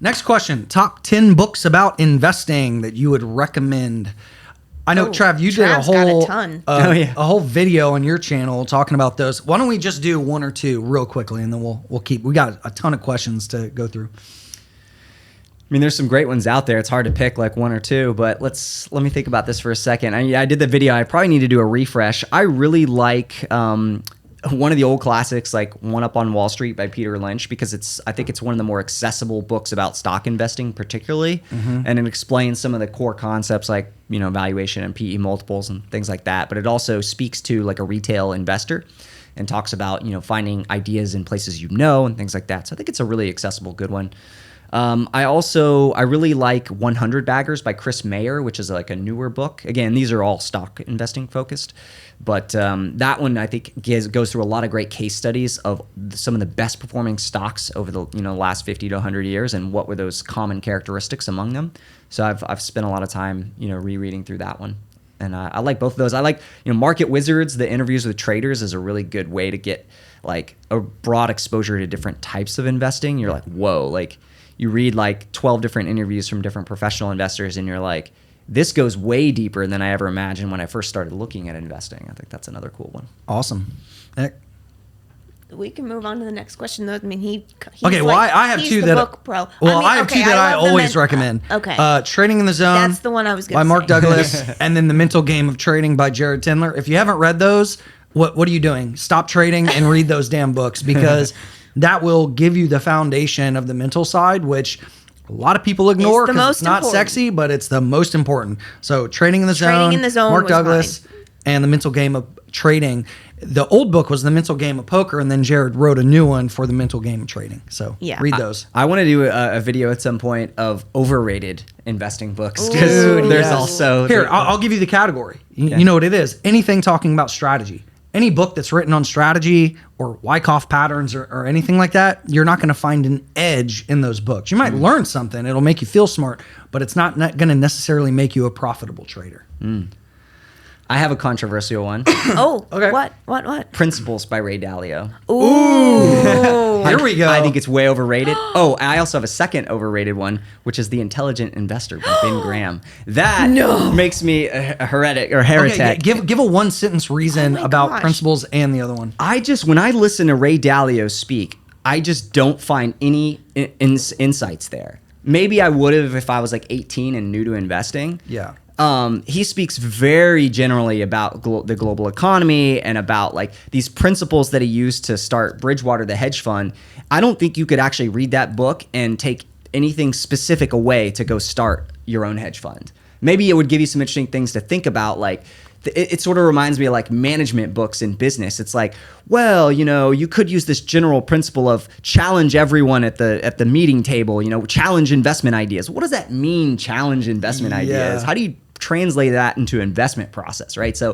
Next question. Top 10 books about investing that you would recommend. I know, Trav, you did a whole video on your channel talking about those. Why don't we just do one or two real quickly, and then we got a ton of questions to go through. I mean, there's some great ones out there. It's hard to pick like one or two, but let me think about this for a second. I did the video. I probably need to do a refresh. I really like one of the old classics, like One Up on Wall Street by Peter Lynch, because I think it's one of the more accessible books about stock investing, particularly, and it explains some of the core concepts like valuation and PE multiples and things like that. But it also speaks to like a retail investor and talks about finding ideas in places and things like that. So I think it's a really accessible, good one. I really like 100 Baggers by Chris Mayer, which is like a newer book. Again, these are all stock investing focused, but that one I think goes through a lot of great case studies of some of the best performing stocks over the last 50 to 100 years, and what were those common characteristics among them. So I've spent a lot of time rereading through that one, and I like both of those. I like Market Wizards, the interviews with traders, is a really good way to get like a broad exposure to different types of investing. You're like, whoa, like. You read like 12 different interviews from different professional investors, and you're like, this goes way deeper than I ever imagined when I first started looking at investing. I think that's another cool one. Awesome. Nick? We can move on to the next question, though. I mean, he's okay. Well, I have two that book pro. I have two that I always recommend. Okay. Trading in the Zone. That's the one I was going to say. By Mark Douglas, and then The Mental Game of Trading by Jared Tendler. If you haven't read those, what are you doing? Stop trading and read those damn books, because that will give you the foundation of the mental side, which a lot of people ignore because it's not sexy, but it's the most important. So Trading in the Zone, Mark Douglas, and The Mental Game of Trading. The old book was The Mental Game of Poker, and then Jared wrote a new one for The Mental Game of Trading. So read those. I want to do a video at some point of overrated investing books, because there's also... Here, I'll give you the category. You know what it is. Anything talking about strategy. Any book that's written on strategy or Wyckoff patterns or anything like that, you're not going to find an edge in those books. You might learn something. It'll make you feel smart, but it's not going to necessarily make you a profitable trader. I have a controversial one. Okay. What? Principles by Ray Dalio. Ooh. Here we go. I think it's way overrated. I also have a second overrated one, which is The Intelligent Investor by Ben Graham. That makes me a heretic or heretic. Okay, give a one sentence reason about Principles and the other one. When I listen to Ray Dalio speak, I just don't find any insights there. Maybe I would have if I was like 18 and new to investing. Yeah. He speaks very generally about the global economy and about like these principles that he used to start Bridgewater, the hedge fund. I don't think you could actually read that book and take anything specific away to go start your own hedge fund. Maybe it would give you some interesting things to think about. Like it sort of reminds me of like management books in business. It's like, well, you could use this general principle of challenge everyone at the meeting table, challenge investment ideas. What does that mean, challenge investment ideas? How do you translate that into investment process, right? So